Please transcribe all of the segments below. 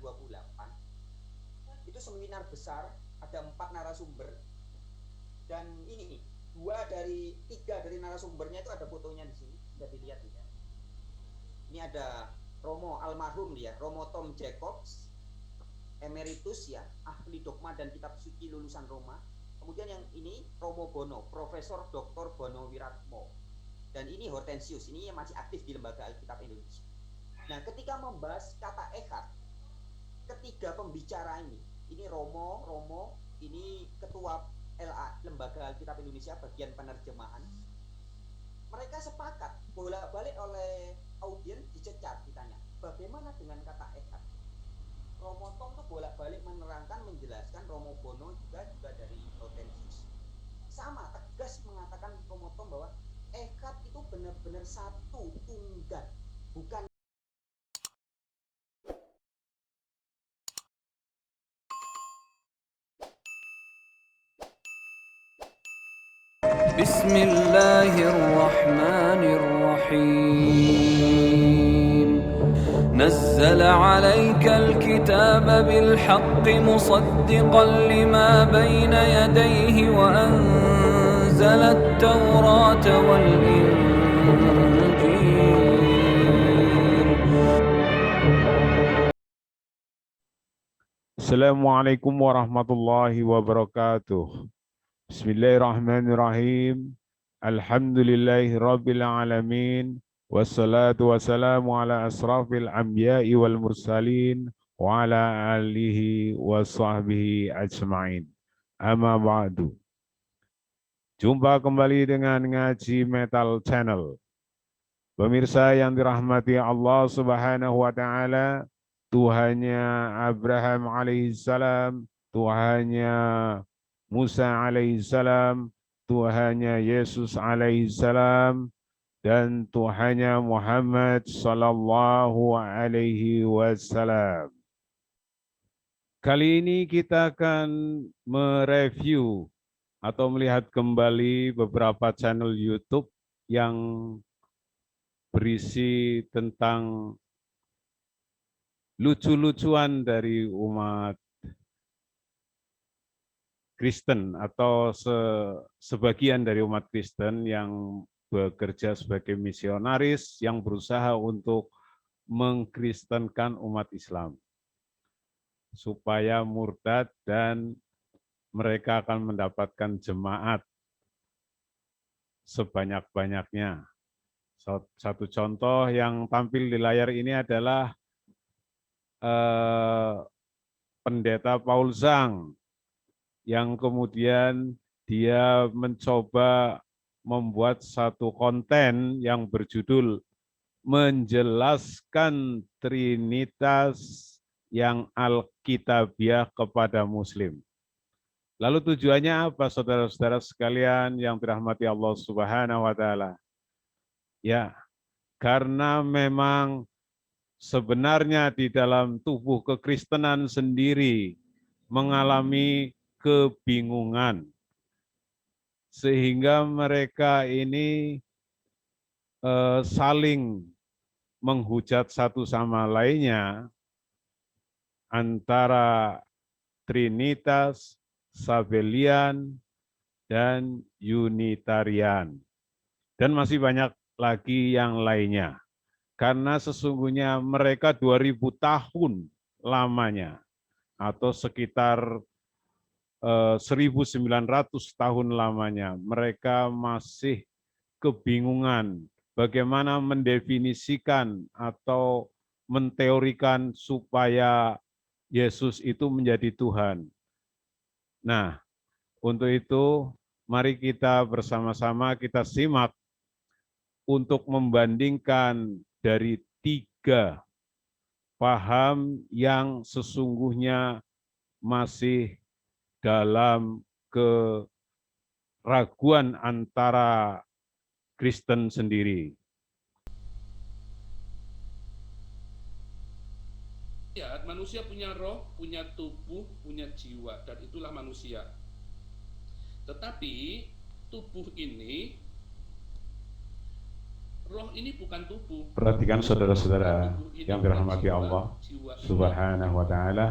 28 itu seminar besar, ada 4 narasumber, dan ini 3 dari narasumbernya itu ada fotonya di sini, bisa dilihat ya. Ini ada Romo almarhum ya, Romo Tom Jacobs, emeritus ya, ahli dogma dan kitab suci lulusan Roma. Kemudian yang ini Romo Bono, Profesor Dr. Bono Wiratmo. Dan ini Hortensius, ini yang masih aktif di Lembaga Alkitab Indonesia. Nah, ketika membahas kata echad, ketiga pembicara ini Romo, ini ketua LA, Lembaga Alkitab Indonesia bagian penerjemahan. Mereka sepakat, bolak-balik oleh audiens dicecar, ditanya, bagaimana dengan kata echad? Romo Tom tuh bolak-balik menerangkan, menjelaskan, Romo Bono juga dari Hortensius sama tegas mengatakan Romo Tom bahwa echad itu benar-benar satu, tunggal, bukan. Bismillahirrahmanirrahim. نزل عليك الكتاب بالحق مصدقا لما بين يديه وأنزل التوراة والإنجيل. Assalamualaikum warahmatullahi wabarakatuh. Bismillahirrahmanirrahim. Alhamdulillahi rabbil alamin. Wassalatu wassalamu ala asrafil anbiya'i wal mursalin wa ala alihi wa sahbihi ajma'in. Amma ba'du. Jumpa kembali dengan Ngaji Metal Channel. Pemirsa yang dirahmati Allah Subhanahu wa taala, Tuhannya Abraham alaihissalam, Tuhannya Musa alaihissalam, Tuhannya Yesus alaihissalam, dan Tuhannya Muhammad sallallahu alaihi wasallam. Kali ini kita akan mereview atau melihat kembali beberapa channel YouTube yang berisi tentang lucu-lucuan dari umat Kristen atau sebagian dari umat Kristen yang bekerja sebagai misionaris yang berusaha untuk mengkristenkan umat Islam supaya murtad dan mereka akan mendapatkan jemaat sebanyak-banyaknya. Satu contoh yang tampil di layar ini adalah Pendeta Paul Zhang yang kemudian dia mencoba membuat satu konten yang berjudul menjelaskan Trinitas yang Alkitabiah kepada Muslim. Lalu tujuannya apa, saudara-saudara sekalian yang dirahmati Allah Subhanahu wa taala? Ya, karena memang sebenarnya di dalam tubuh kekristenan sendiri mengalami kebingungan, sehingga mereka ini saling menghujat satu sama lainnya antara Trinitas, Sabelian, dan Unitarian. Dan masih banyak lagi yang lainnya. Karena sesungguhnya mereka 2000 tahun lamanya, atau sekitar 1900 tahun lamanya, mereka masih kebingungan bagaimana mendefinisikan atau menteorikan supaya Yesus itu menjadi Tuhan. Nah, untuk itu mari kita bersama-sama kita simak untuk membandingkan dari 3 paham yang sesungguhnya masih dalam keraguan antara Kristen sendiri. Ya, manusia punya roh, punya tubuh, punya jiwa, dan itulah manusia. Tetapi tubuh ini Roh ini bukan tubuh. Perhatikan saudara-saudara Tubuh ini yang bukan dirahmati jiwa, Allah jiwa ini Subhanahu wa taala.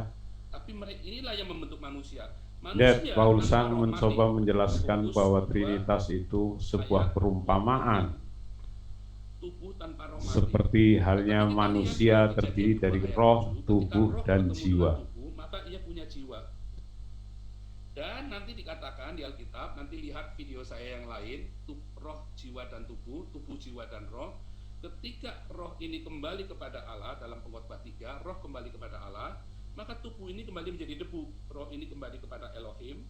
tapi inilah yang membentuk manusia. Deb Manusia Paul tanpa Sang roh mati. mencoba menjelaskan Fokus bahwa 2 Trinitas itu sebuah ayat perumpamaan 26. Tubuh tanpa roh mati. seperti halnya Tetapi kita manusia lihat dalam terdiri Kejadian 2 dari ayat roh, 7, ketika tubuh, roh dan bertemu jiwa. dengan tubuh, maka ia punya jiwa. Dan nanti dikatakan di Alkitab, nanti lihat video saya yang lain, roh, jiwa, dan tubuh, jiwa, dan roh. Ketika roh ini kembali kepada Allah dalam Pengkhotbah 3, roh kembali kepada Allah, maka tubuh ini kembali menjadi debu. Roh ini kembali kepada Elohim,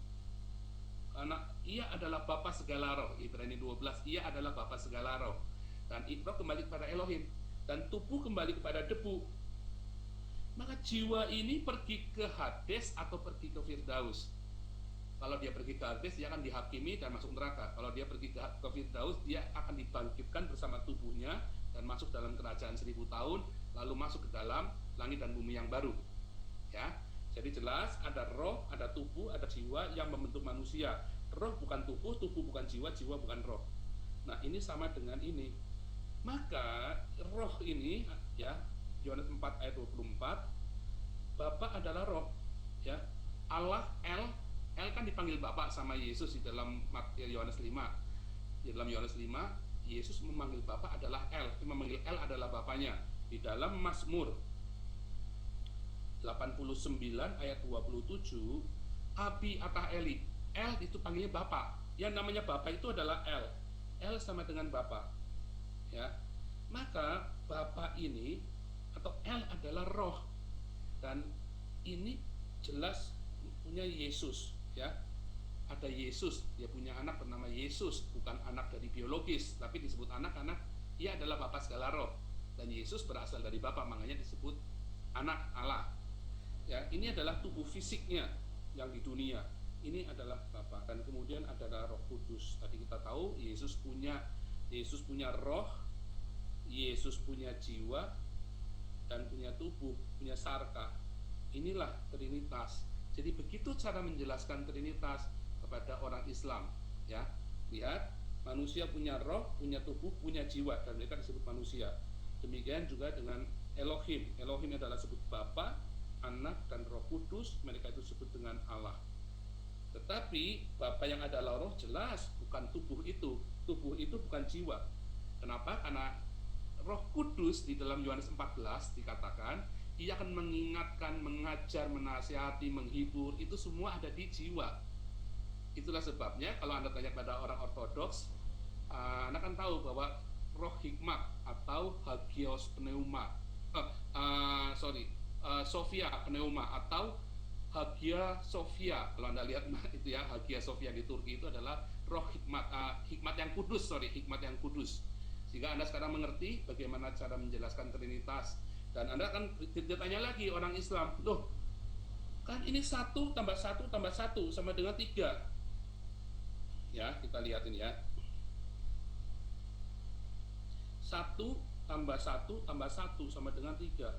karena ia adalah Bapa segala roh. Ibrani 12, ia adalah Bapa segala roh. Dan roh kembali kepada Elohim, dan tubuh kembali kepada debu. Maka jiwa ini pergi ke Hades atau pergi ke Firdaus. Kalau dia pergi ke Hades, dia akan dihakimi dan masuk neraka. Kalau dia pergi ke Firdaus, dia akan dibangkitkan bersama tubuhnya dan masuk dalam kerajaan 1000 tahun, lalu masuk ke dalam langit dan bumi yang baru. Ya, jadi jelas ada roh, ada tubuh, ada jiwa yang membentuk manusia. Roh bukan tubuh, tubuh bukan jiwa, jiwa bukan roh. Nah, ini sama dengan ini. Maka roh ini, ya, Yohanes 4 ayat 24, Bapa adalah roh, ya. Allah El kan dipanggil Bapa sama Yesus di dalam Yohanes 5. Di dalam Yohanes 5, Yesus memanggil Bapa adalah El, memanggil El adalah Bapanya. Di dalam Mazmur 89 ayat 27, Abi atah Eli, El itu panggilnya Bapa. Yang namanya Bapa itu adalah El. El sama dengan Bapa. Ya. Maka Bapa ini atau El adalah roh. Dan ini jelas punya Yesus, ya. Ada Yesus, dia punya anak bernama Yesus, bukan anak dari biologis, tapi disebut anak karena ia adalah Bapa segala roh. Dan Yesus berasal dari Bapa, makanya disebut anak Allah. Ya, ini adalah tubuh fisiknya yang di dunia. Ini adalah Bapa. Dan kemudian adalah Roh Kudus. Tadi kita tahu Yesus punya roh, Yesus punya jiwa, dan punya tubuh, punya sarka. Inilah Trinitas. Jadi begitu cara menjelaskan Trinitas kepada orang Islam, ya. Lihat, manusia punya roh, punya tubuh, punya jiwa, dan mereka disebut manusia. Demikian juga dengan Elohim. Elohim adalah disebut Bapa, Anak, dan Roh Kudus. Mereka itu disebut dengan Allah. Tetapi Bapa yang adalah roh jelas bukan tubuh itu. Tubuh itu bukan jiwa. Kenapa? Karena Roh Kudus di dalam Yohanes 14 dikatakan ia akan mengingatkan, mengajar, menasihati, menghibur, itu semua ada di jiwa. Itulah sebabnya kalau Anda tanya pada orang ortodoks, Anda kan tahu bahwa roh hikmat atau hagios pneuma, Sophia pneuma atau Hagia Sophia. Kalau Anda lihat itu ya, Hagia Sophia di Turki itu adalah roh hikmat, hikmat yang kudus, hikmat yang kudus. Sehingga Anda sekarang mengerti bagaimana cara menjelaskan Trinitas. Dan Anda akan ditanya lagi orang Islam, loh, kan ini 1 tambah 1 tambah 1 sama dengan 3. Ya, kita lihat ini ya. 1 tambah 1 tambah 1 sama dengan 3.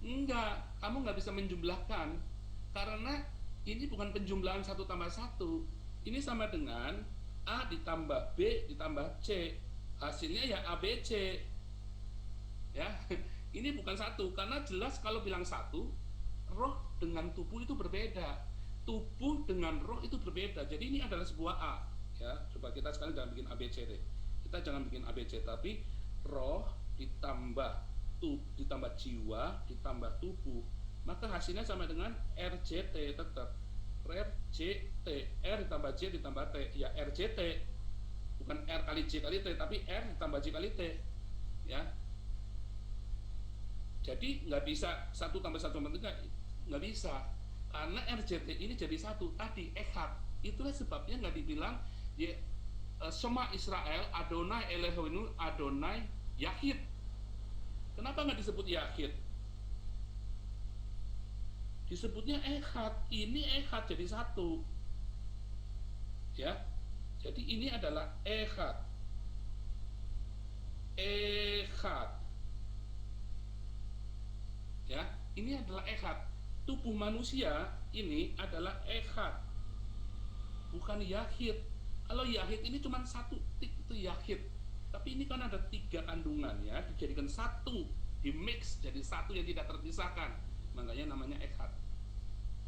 Enggak, kamu nggak bisa menjumlahkan. Karena ini bukan penjumlahan 1 tambah 1. Ini sama dengan A ditambah B ditambah C. Hasilnya ya ABC. Ya, ini bukan 1. Karena jelas kalau bilang 1, roh dengan tubuh itu berbeda. Tubuh dengan roh itu berbeda. Jadi ini adalah sebuah A. Ya, coba kita sekali jangan bikin ABC deh. Kita jangan bikin ABC, tapi roh ditambah jiwa ditambah tubuh, maka hasilnya sama dengan RJT. Tetap RJT, R ditambah J ditambah T, ya RJT, bukan R kali J kali T, tapi R ditambah J kali T, ya. Jadi nggak bisa 1 tambah 1 tambah 3, nggak bisa, karena RJT ini jadi 1 tadi Echad. Itulah sebabnya nggak dibilang ya, Shema Israel Adonai Eloheinu Adonai Yahid. Kenapa nggak disebut Yahid? Disebutnya Echad. Ini Echad jadi 1. Ya. Jadi ini adalah Echad. Echad. Ya, ini adalah Echad. Tubuh manusia ini adalah Echad. Bukan Yahid. Kalau Yahid ini cuma 1 tik, itu Yahid. Tapi ini kan ada 3 kandungan ya, dijadikan satu, di mix jadi satu yang tidak terpisahkan. Makanya namanya echad.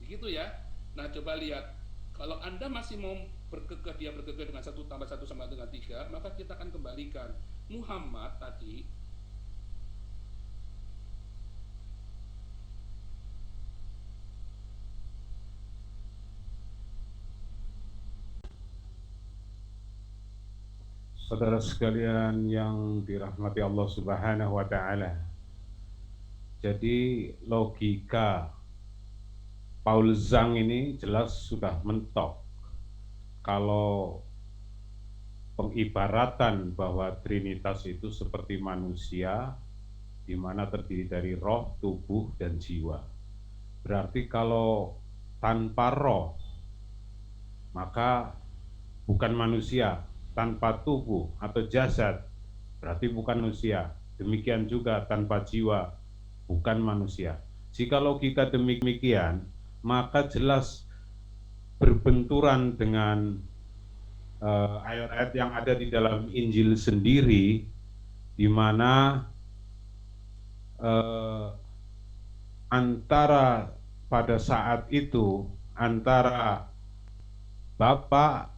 Begitu ya. Nah, coba lihat. Kalau Anda masih mau dia berkekeh dengan 1 tambah 1 sama dengan 3, maka kita akan kembalikan Muhammad tadi Saudara sekalian yang dirahmati Allah Subhanahu wa taala. Jadi logika Paul Zhang ini jelas sudah mentok. Kalau pengibaratan bahwa Trinitas itu seperti manusia, di mana terdiri dari roh, tubuh, dan jiwa. Berarti kalau tanpa roh, maka bukan manusia. Tanpa tubuh atau jasad, berarti bukan manusia. Demikian juga tanpa jiwa, bukan manusia. Jika logika demikian, maka jelas berbenturan dengan ayat-ayat yang ada di dalam Injil sendiri, di mana antara pada saat itu antara Bapa,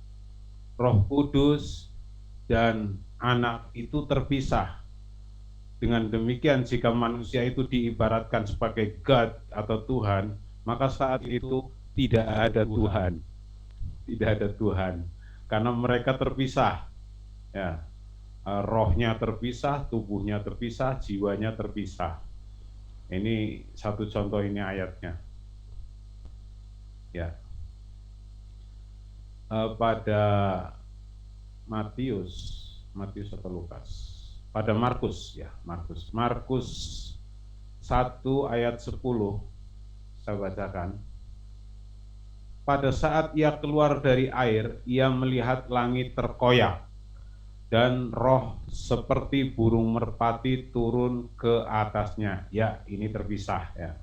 Roh Kudus, dan Anak itu terpisah. Dengan demikian, jika manusia itu diibaratkan sebagai God atau Tuhan, maka saat itu tidak ada Tuhan, tidak ada Tuhan, karena mereka terpisah. Ya, rohnya terpisah, tubuhnya terpisah, jiwanya terpisah. Ini satu contoh ini ayatnya. Ya. Pada Matius atau Lukas, pada Markus ya, Markus 1 ayat 10 saya bacakan. Pada saat ia keluar dari air, ia melihat langit terkoyak dan roh seperti burung merpati turun ke atasnya. Ya, ini terpisah ya.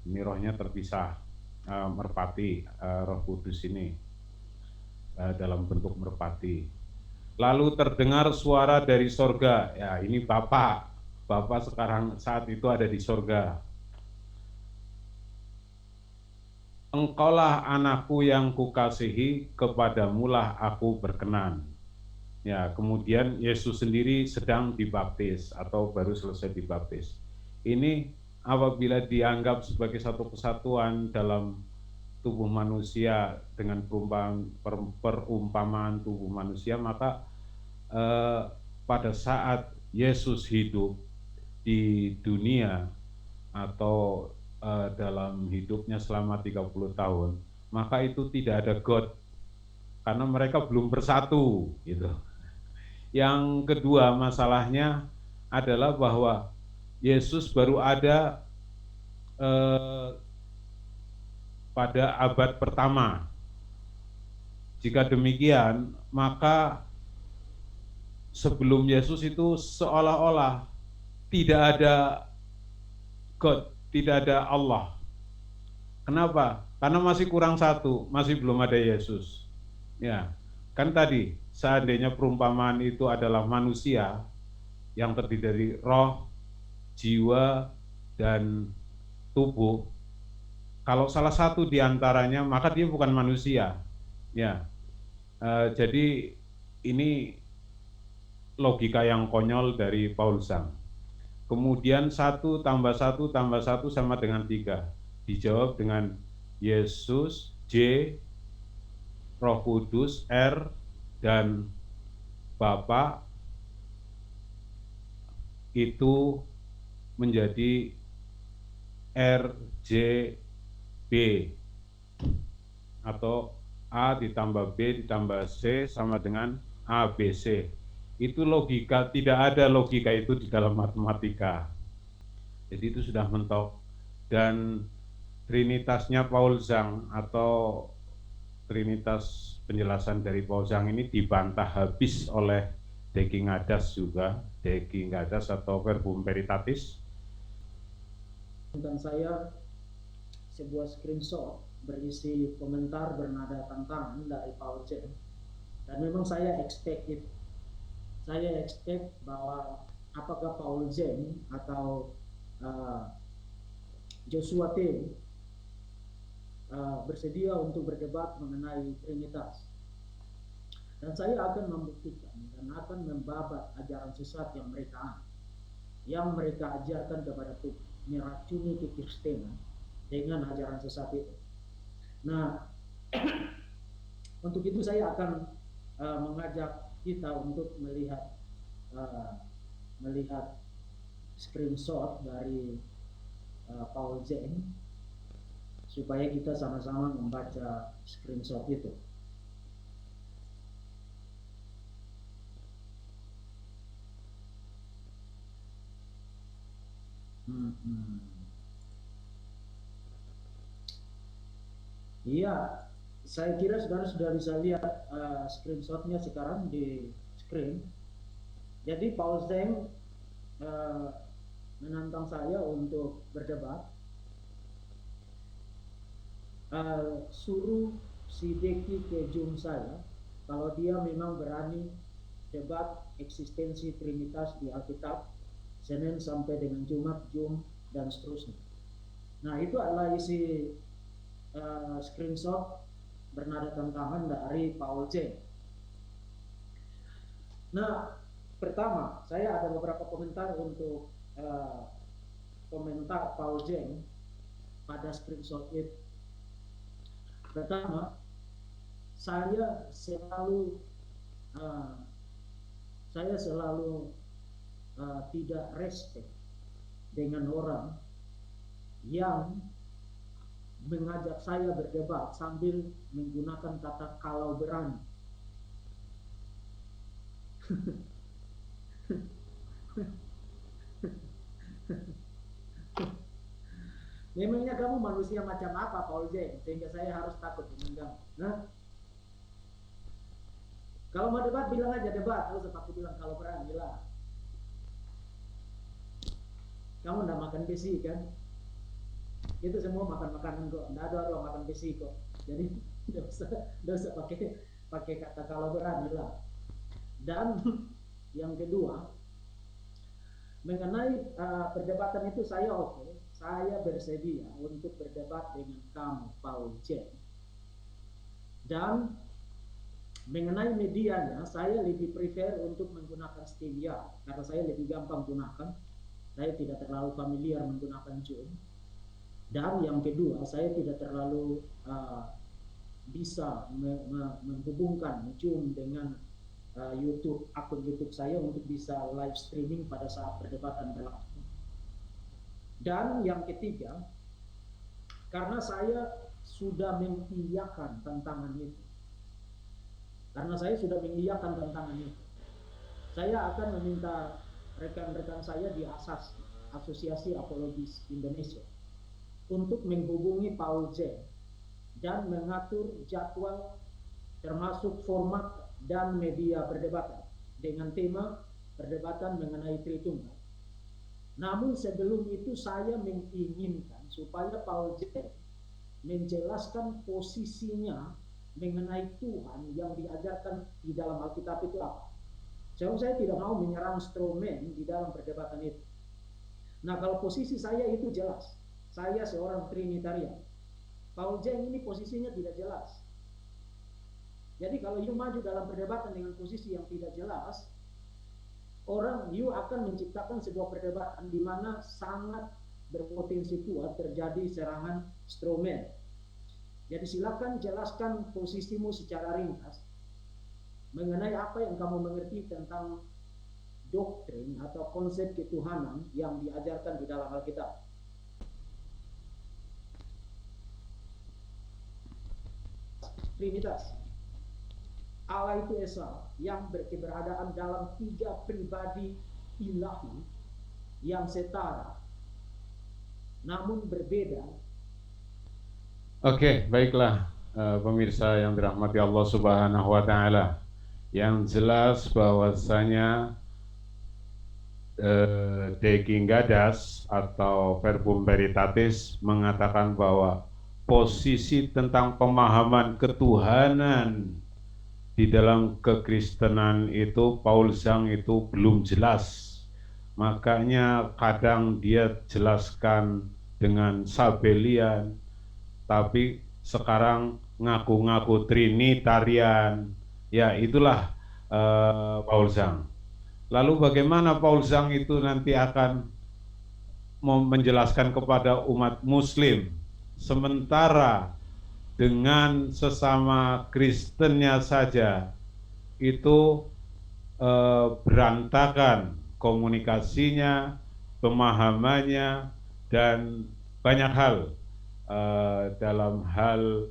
Ini rohnya terpisah, merpati, Roh Kudus ini dalam bentuk merpati. Lalu terdengar suara dari sorga. Ya, ini Bapak sekarang saat itu ada di sorga. Engkaulah anakku yang kukasihi, kepadamulah aku berkenan. Ya, kemudian Yesus sendiri sedang dibaptis atau baru selesai dibaptis. Ini apabila dianggap sebagai satu kesatuan dalam tubuh manusia dengan perumpamaan tubuh manusia, maka pada saat Yesus hidup di dunia atau dalam hidupnya selama 30 tahun, maka itu tidak ada God, karena mereka belum bersatu gitu. Yang kedua masalahnya adalah bahwa Yesus baru ada pada abad pertama. Jika demikian, maka sebelum Yesus itu seolah-olah tidak ada God, tidak ada Allah. Kenapa? Karena masih kurang satu, masih belum ada Yesus. Ya, kan tadi seandainya perumpamaan itu adalah manusia yang terdiri dari roh, jiwa, dan tubuh. Kalau salah satu diantaranya, maka dia bukan manusia. Ya, jadi ini logika yang konyol dari Paul Zhang. Kemudian 1 tambah 1 tambah 1 sama dengan 3. Dijawab dengan Yesus, J, Roh Kudus, R, dan Bapa itu menjadi R, J, B, atau A ditambah B ditambah C sama dengan A, B, C. Itu logika, tidak ada logika itu di dalam matematika. Jadi itu sudah mentok. Dan trinitasnya Paul Zhang atau trinitas penjelasan dari Paul Zhang ini dibantah habis oleh De Gingadas juga, De Gingadas atau Verbum Veritatis. Dan saya sebuah screenshot berisi komentar bernada tantangan dari Paul Zhang, dan memang saya expect it. saya expect bahwa apakah Paul Zeng atau Joshua Teo bersedia untuk berdebat mengenai Trinitas. Dan saya akan membuktikan dan akan membabat ajaran sesat yang mereka ajarkan kepada Tuhan, meracuni kekristenan dengan ajaran sesat itu. Nah, untuk itu saya akan mengajak kita untuk melihat screenshot dari Paul Zeng supaya kita sama-sama membaca screenshot itu. Iya, saya kira saudara sudah bisa lihat screenshotnya sekarang di screen. Jadi Paul Zeng menantang saya untuk berdebat. Suruh si Deki ke Zoom saya kalau dia memang berani debat eksistensi Trinitas di Alkitab Senin sampai dengan Jumat, Jum, dan seterusnya. Nah, itu adalah isi screenshot bernada tantangan dari Paul Zeng. Nah, pertama, saya ada beberapa komentar untuk komentar Paul Zeng pada screenshot itu. Pertama, saya selalu tidak respect dengan orang yang mengajak saya berdebat sambil menggunakan kata kalau berani. Memangnya kamu manusia macam apa, Paul Zeng, sehingga saya harus takut dengan kamu? Nah, kalau mau debat bilang aja debat, terus aku bilang kalau berani lah. Kamu nggak makan besi kan? Itu semua makan makanan kok, nggak ada orang makan besi kok. Jadi nggak usah pakai kata kalau berani lah. Dan yang kedua, mengenai perdebatan itu saya oke. Saya bersedia untuk berdebat dengan kamu, Paul Zeng. Dan mengenai medianya, saya lebih prefer untuk menggunakan StreamYard karena saya lebih gampang gunakan. Saya tidak terlalu familiar menggunakan Zoom. Dan yang kedua, saya tidak terlalu bisa menghubungkan Zoom dengan akun YouTube saya untuk bisa live streaming pada saat perdebatan berlangsung. Dan yang ketiga, karena saya sudah mengiyakan tantangan itu. Saya akan meminta rekan-rekan saya di ASAS, Asosiasi Apologis Indonesia, untuk menghubungi Paul Zeng dan mengatur jadwal termasuk format dan media perdebatan dengan tema perdebatan mengenai Tritunggal. Namun sebelum itu saya menginginkan supaya Paul Zeng menjelaskan posisinya mengenai Tuhan yang diajarkan di dalam Alkitab itu apa. Saya tidak mau menyerang strawman di dalam perdebatan itu. Nah, kalau posisi saya itu jelas, saya seorang Trinitarian. Paul Zeng ini posisinya tidak jelas. Jadi kalau you maju dalam perdebatan dengan posisi yang tidak jelas, you akan menciptakan sebuah perdebatan di mana sangat berpotensi kuat terjadi serangan strawman. Jadi silakan jelaskan posisimu secara ringkas mengenai apa yang kamu mengerti tentang doktrin atau konsep ketuhanan yang diajarkan di dalam Alkitab. Trinitas. Allah itu Esa yang berkeberadaan dalam 3 pribadi ilahi yang setara namun berbeda. Oke, baiklah pemirsa yang dirahmati Allah Subhanahu wa taala. Yang jelas bahwasanya Deki Gadas atau Verbum Veritatis mengatakan bahwa posisi tentang pemahaman ketuhanan di dalam kekristenan itu Paul Zhang itu belum jelas. Makanya kadang dia jelaskan dengan Sabellian, tapi sekarang ngaku-ngaku Trinitarian. Ya itulah Paul Zhang. Lalu bagaimana Paul Zhang itu nanti akan menjelaskan kepada umat muslim, sementara dengan sesama Kristennya saja itu berantakan komunikasinya, pemahamannya, dan banyak hal dalam hal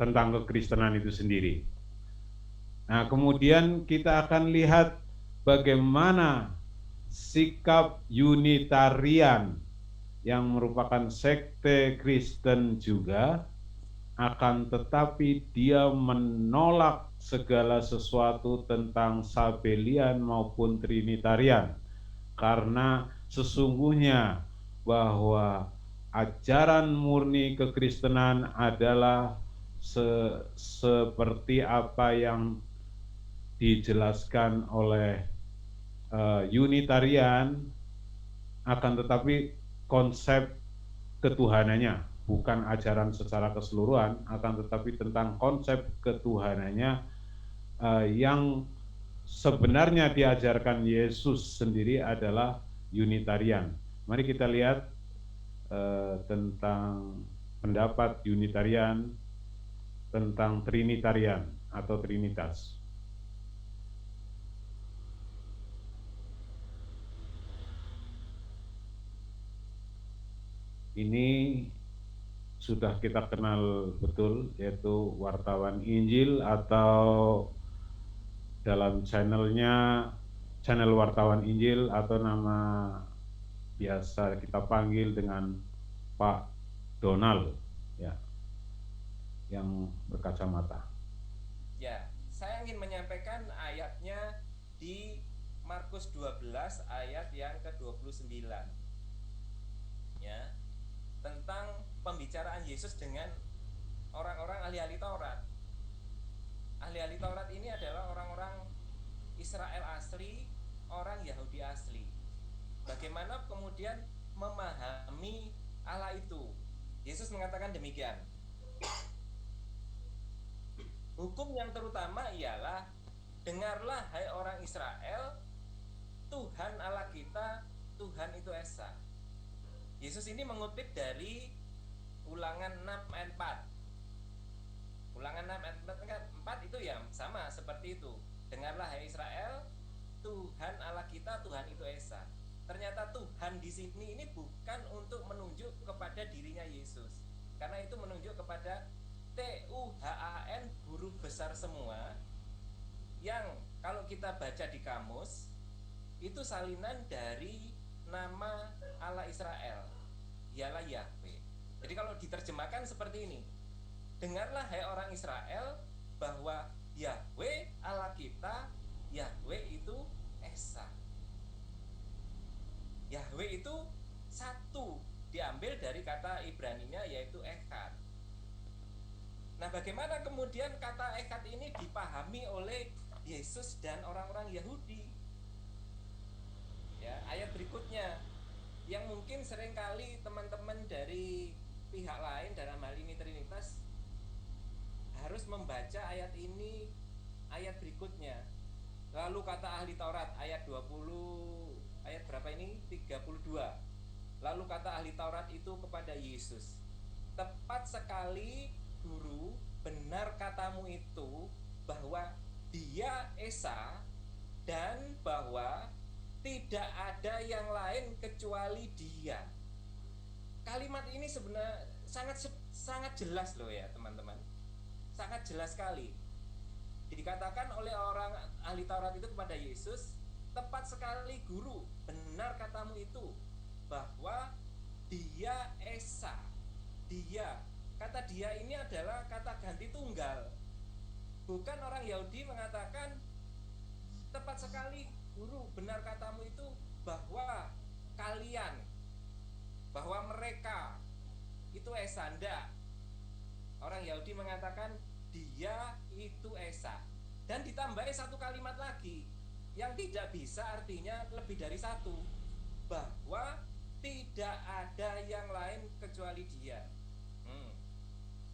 tentang kekristenan itu sendiri. Nah, kemudian kita akan lihat bagaimana sikap Unitarian yang merupakan sekte Kristen juga, akan tetapi dia menolak segala sesuatu tentang Sabellian maupun Trinitarian, karena sesungguhnya bahwa ajaran murni kekristenan adalah seperti apa yang dijelaskan oleh Unitarian, akan tetapi konsep ketuhanannya, bukan ajaran secara keseluruhan, akan tetapi tentang konsep ketuhanannya yang sebenarnya diajarkan Yesus sendiri adalah Unitarian. Mari kita lihat tentang pendapat Unitarian tentang Trinitarian atau Trinitas. Ini sudah kita kenal betul, yaitu wartawan Injil, atau dalam channelnya channel wartawan Injil, atau nama biasa kita panggil dengan Pak Donald, ya, yang berkacamata. Ya, saya ingin menyampaikan ayatnya di Markus 12 ayat yang ke-29. Ya, tentang pembicaraan Yesus dengan orang-orang ahli-ahli Taurat. Ahli-ahli Taurat ini adalah orang-orang Israel asli, orang Yahudi asli. Bagaimana kemudian memahami Allah itu? Yesus mengatakan demikian. Hukum yang terutama ialah, dengarlah hai orang Israel, Tuhan Allah kita, Tuhan itu Esa. Yesus ini mengutip dari Ulangan 6 ayat 4. Ulangan 6 ayat 4 itu ya sama seperti itu. Dengarlah hai Israel, Tuhan Allah kita, Tuhan itu Esa. Ternyata Tuhan di sini ini bukan untuk menunjuk kepada dirinya Yesus, karena itu menunjuk kepada Tuhan, guru besar semua, yang kalau kita baca di kamus itu salinan dari nama Allah Israel, ialah Yahweh. Jadi kalau diterjemahkan seperti ini, dengarlah hai orang Israel bahwa Yahweh Allah kita, Yahweh itu Esa. Yahweh itu satu, diambil dari kata Ibraninya yaitu Echad. Nah, bagaimana kemudian kata Echad ini dipahami oleh Yesus dan orang-orang Yahudi? Ya, ayat berikutnya yang mungkin seringkali teman-teman dari pihak lain dalam hal ini Trinitas harus membaca ayat ini, ayat berikutnya. Lalu kata ahli Taurat ayat 20, ayat berapa ini? 32. Lalu kata ahli Taurat itu kepada Yesus, tepat sekali Guru, benar katamu itu bahwa Dia Esa dan bahwa tidak ada yang lain kecuali Dia. Kalimat ini sebenarnya sangat jelas loh ya teman-teman, sangat jelas sekali. Dikatakan oleh orang ahli Taurat itu kepada Yesus, tepat sekali Guru, benar katamu itu bahwa Dia Esa. Dia, kata Dia ini adalah kata ganti tunggal. Bukan orang Yahudi mengatakan tepat sekali Guru, benar katamu itu bahwa kalian, bahwa mereka itu Esa. Enggak. Orang Yahudi mengatakan dia itu esa. Dan ditambahi satu kalimat lagi yang tidak bisa artinya lebih dari satu, bahwa tidak ada yang lain kecuali dia.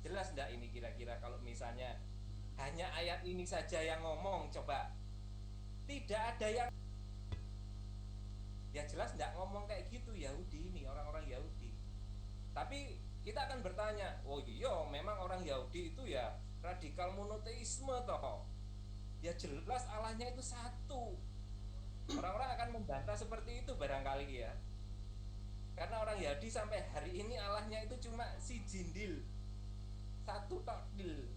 Jelas enggak ini kira-kira kalau misalnya hanya ayat ini saja yang ngomong, coba tidak ada yang, ya jelas enggak ngomong kayak gitu Yahudi ini, orang-orang Yahudi. Tapi kita akan bertanya, oh iya memang orang Yahudi itu ya radikal monoteisme toh, ya jelas Allahnya itu satu. Orang-orang akan membantah seperti itu barangkali ya, karena orang Yahudi sampai hari ini Allahnya itu cuma si jindil, satu tokdil.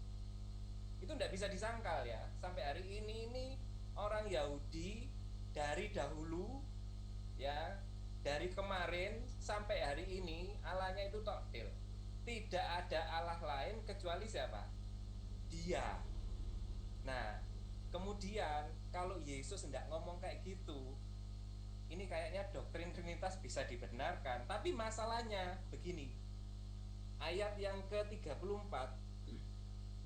Itu tidak bisa disangkal ya, sampai hari ini orang Yahudi dari dahulu ya, dari kemarin sampai hari ini Allahnya itu tokdil. Tidak ada Allah lain kecuali siapa? Dia. Nah, kemudian kalau Yesus tidak ngomong kayak gitu, ini kayaknya doktrin Trinitas bisa dibenarkan. Tapi masalahnya begini, ayat yang ke-34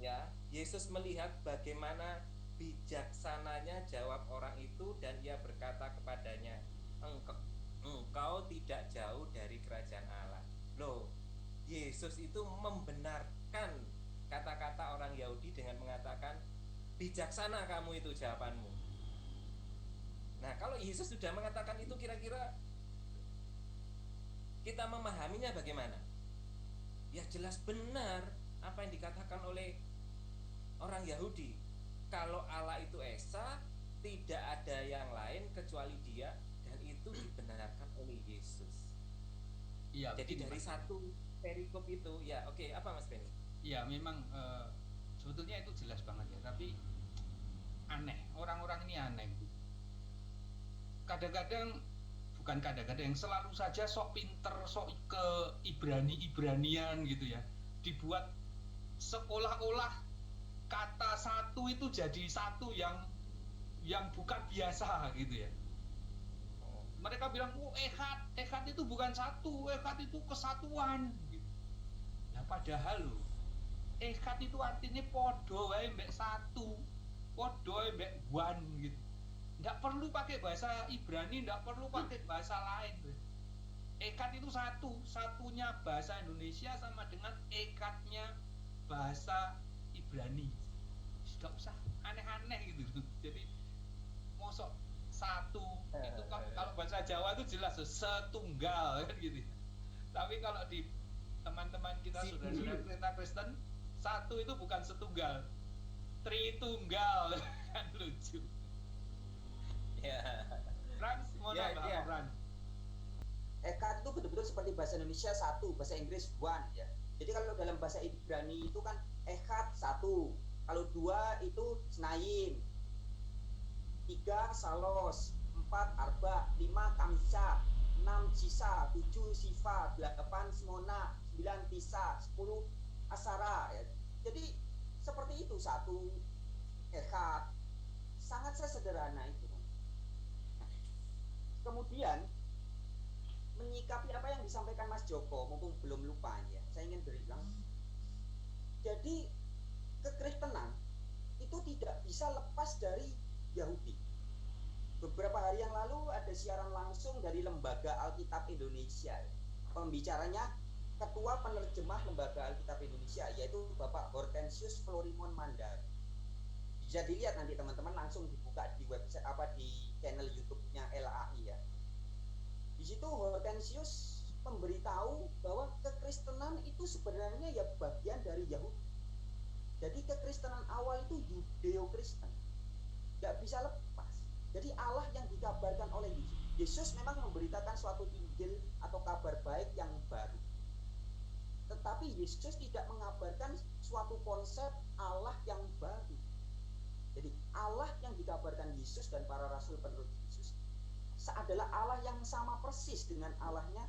ya, Yesus melihat bagaimana bijaksananya jawab orang itu, dan ia berkata kepadanya, engkau tidak jauh dari kerajaan Allah. Loh, Yesus itu membenarkan kata-kata orang Yahudi dengan mengatakan, bijaksana kamu itu jawabanmu. Nah, kalau Yesus sudah mengatakan itu, kira-kira kita memahaminya bagaimana? Ya jelas benar apa yang dikatakan oleh orang Yahudi. Kalau Allah itu esa, tidak ada yang lain kecuali dia, dan itu dibenarkan oleh Yesus. Iya. Jadi dari satu perikop itu, ya oke, apa Mas Benny? Iya, memang sebetulnya itu jelas banget ya, tapi aneh, orang-orang ini aneh. Kadang-kadang, bukan kadang-kadang, selalu saja sok pinter, sok ke Ibrani-Ibranian gitu ya, dibuat seolah-olah kata satu itu jadi satu yang bukan biasa gitu ya. Mereka bilang, echad itu bukan satu, echad itu kesatuan gitu. Nah padahal loh, echad itu artinya podo wae mbek satu, podo wae mbek one gitu. Nggak perlu pakai bahasa Ibrani, nggak perlu pakai bahasa lain. Echad itu satu, satunya bahasa Indonesia sama dengan echadnya bahasa Ibrani. Nggak usah aneh-aneh gitu. Jadi mosok satu itu kalau bahasa Jawa itu jelas setunggal kan gitu. Tapi kalau di teman-teman kita saudara-saudara Kristen, satu itu bukan setunggal, tritunggal. Kan lucu Ya. Frans, mau nambah apa Frans? Echad itu betul-betul seperti bahasa Indonesia satu, bahasa Inggris one ya. Jadi kalau dalam bahasa Ibrani itu kan echad satu, kalau dua itu snayim, tiga salos, empat arba, lima kamsa, enam cisa, tujuh sifa, delapan simona, sembilan tisa, 10 asara ya. Jadi seperti itu satu echad, sangat sederhana itu. Kemudian menyikapi apa yang disampaikan Mas Joko, mumpung belum lupa ya, saya ingin berulang. Jadi kekristenan itu tidak bisa lepas dari Yahudi. Beberapa hari yang lalu ada siaran langsung dari Lembaga Alkitab Indonesia. Pembicaranya Ketua Penerjemah Lembaga Alkitab Indonesia, yaitu Bapak Hortensius Florimon Mandar. Bisa dilihat nanti teman-teman, langsung dibuka di website di channel YouTube-nya LAI ya. Di situ Hortensius memberitahu bahwa kekristenan itu sebenarnya ya bagian dari Yahudi. Jadi kekristenan awal itu Yudeo-Kristen, nggak bisa lepas. Jadi Allah yang dikabarkan oleh Yesus memang memberitakan suatu Injil atau kabar baik yang baru. Tetapi Yesus tidak mengabarkan suatu konsep Allah yang baru. Jadi Allah yang dikabarkan Yesus dan para rasul penerus Yesus adalah Allah yang sama persis dengan Allahnya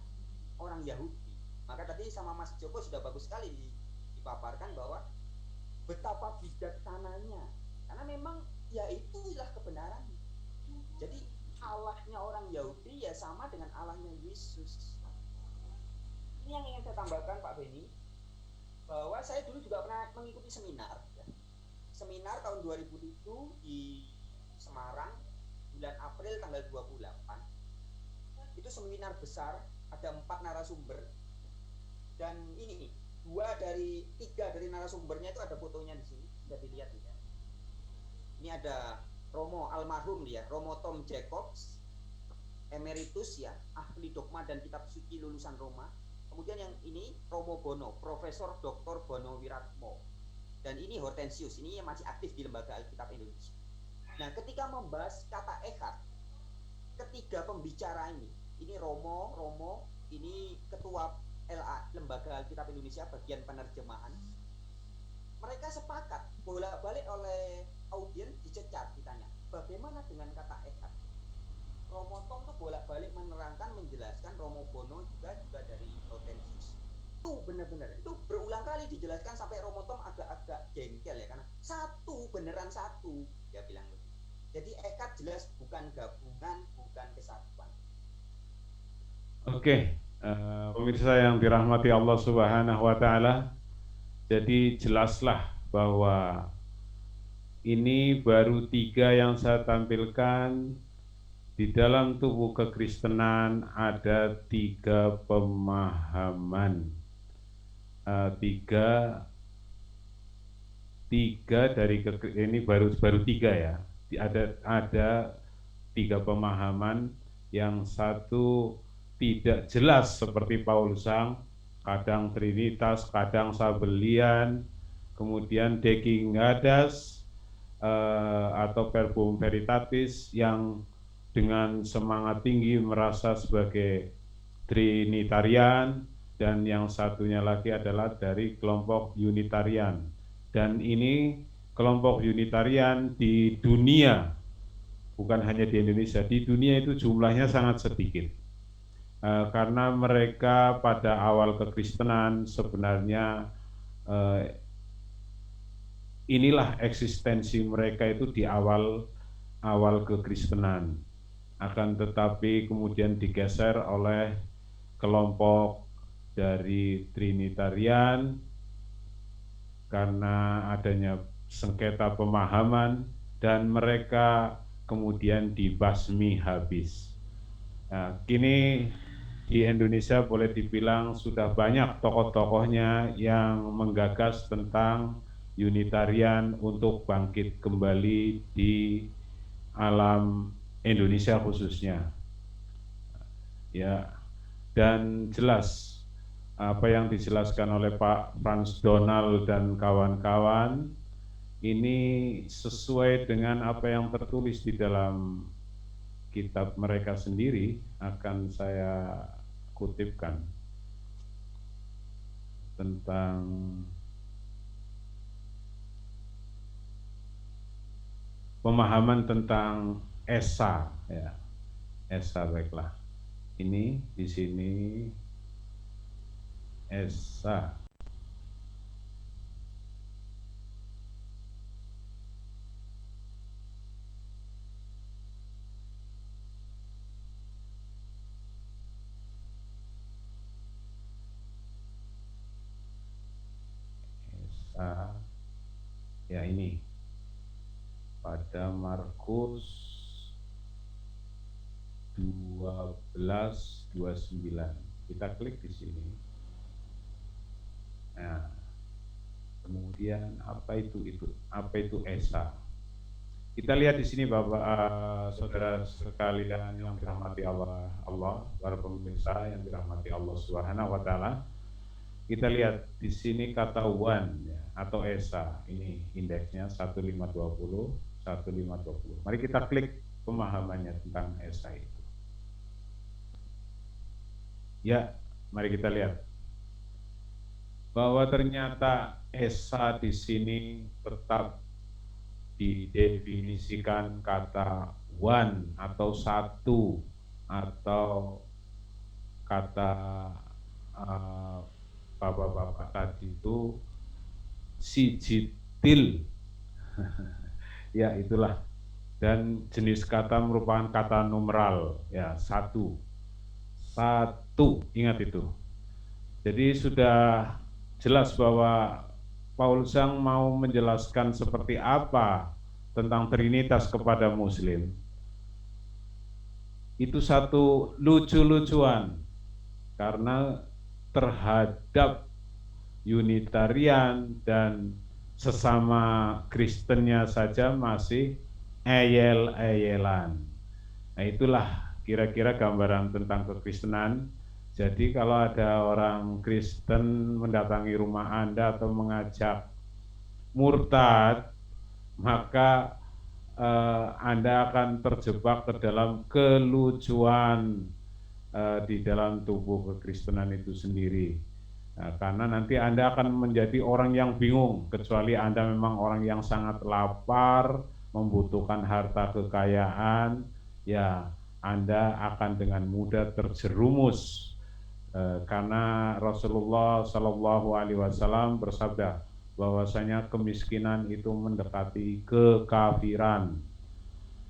orang Yahudi. Maka tadi sama Mas Joko sudah bagus sekali dipaparkan bahwa betapa bijaksananya, karena memang ya itulah kebenaran. Jadi Allahnya orang Yahudi ya sama dengan Allahnya Yesus. Ini yang ingin saya tambahkan Pak Beni, bahwa saya dulu juga pernah mengikuti seminar ya. seminar tahun 2007 di Semarang, bulan April tanggal 28. Itu seminar besar, ada 4 narasumber, dan ini 3 dari narasumbernya itu ada fotonya di sini, bisa dilihat ya. Ini ada Romo almarhum dia, Romo Tom Jacobs, emeritus ya, ahli dogma dan kitab suci lulusan Roma. Kemudian yang ini Romo Bono, Profesor Dr. Bono Wiratmo. Dan ini Hortensius, ini yang masih aktif di Lembaga Alkitab Indonesia. Nah, ketika membahas kata ehad, ketiga pembicara ini Romo, ini ketua LA, Lembaga Alkitab Indonesia bagian penerjemahan. Mereka sepakat, bolak-balik oleh audiens dicecar, ditanya, bagaimana dengan kata ehad? Romo Tom tuh bolak-balik menerangkan, menjelaskan, Romo Bono juga dari Hortensius. Itu benar-benar, itu berulang kali dijelaskan sampai Romo Tom agak-agak jengkel ya, karena beneran satu, dia bilang. Jadi ehad jelas bukan gabungan, bukan kesatuan. Oke, pemirsa yang dirahmati Allah Subhanahu wa Ta'ala, jadi jelaslah bahwa ini baru 3 yang saya tampilkan. Di dalam tubuh kekristenan ada 3 pemahaman, 3 dari ini baru 3 ya. Ada 3 pemahaman, yang satu tidak jelas seperti Paulusan, kadang Trinitas, kadang Sabelian, kemudian Dei Hadas atau Verbum Veritatis yang dengan semangat tinggi merasa sebagai Trinitarian, dan yang satunya lagi adalah dari kelompok Unitarian. Dan ini kelompok Unitarian di dunia, bukan hanya di Indonesia, di dunia itu jumlahnya sangat sedikit. Karena mereka pada awal kekristenan sebenarnya inilah eksistensi mereka itu di awal kekristenan. Akan tetapi kemudian digeser oleh kelompok dari Trinitarian karena adanya sengketa pemahaman, dan mereka kemudian dibasmi habis. Nah, kini di Indonesia boleh dibilang sudah banyak tokoh-tokohnya yang menggagas tentang Unitarian untuk bangkit kembali di alam Indonesia khususnya. Ya, dan jelas apa yang dijelaskan oleh Pak Frans Donald dan kawan-kawan ini sesuai dengan apa yang tertulis di dalam kitab mereka sendiri. Akan saya kutipkan tentang pemahaman tentang Esa, ya. Esa, baiklah. Ini di sini Esa. Esa. Ya, ini pada Markus 12:29. Kita klik di sini. Nah, kemudian apa itu Esa? Kita lihat di sini Bapak, saudara sekalian yang dirahmati Allah, para pemirsa yang dirahmati Allah Subhanahu wa Ta'ala. Kita lihat di sini kata one ya, atau Esa. Ini indeksnya 1520, 1520. Mari kita klik pemahamannya tentang Esa itu. Ya, mari kita lihat bahwa ternyata Esa di sini tetap didefinisikan kata one atau satu, atau kata bapak-bapak tadi itu sijitil. Ya, itulah. Dan jenis kata merupakan kata numeral, ya, satu, ingat itu. Jadi sudah jelas bahwa Paul Zhang mau menjelaskan seperti apa tentang Trinitas kepada Muslim, itu satu lucu-lucuan, karena terhadap Unitarian dan sesama Kristennya saja masih eyel-eyelan. Nah, itulah kira-kira gambaran tentang kekristenan. Jadi kalau ada orang Kristen mendatangi rumah Anda atau mengajak murtad, maka Anda akan terjebak ke dalam kelucuan di dalam tubuh kekristenan itu sendiri. Nah, karena nanti Anda akan menjadi orang yang bingung, kecuali Anda memang orang yang sangat lapar, membutuhkan harta kekayaan, ya Anda akan dengan mudah terjerumus. Karena Rasulullah Shallallahu Alaihi Wasallam bersabda bahwasanya kemiskinan itu mendekati kekafiran.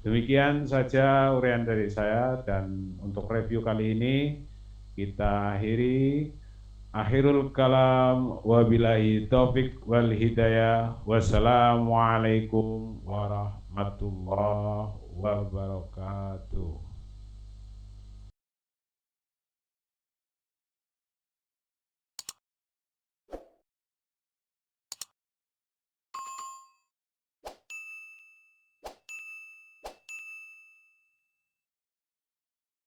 Demikian saja uraian dari saya, dan untuk review kali ini kita akhiri. Akhirul kalam, wabillahi taufik wal hidayah. Wassalamualaikum warahmatullahi wabarakatuh.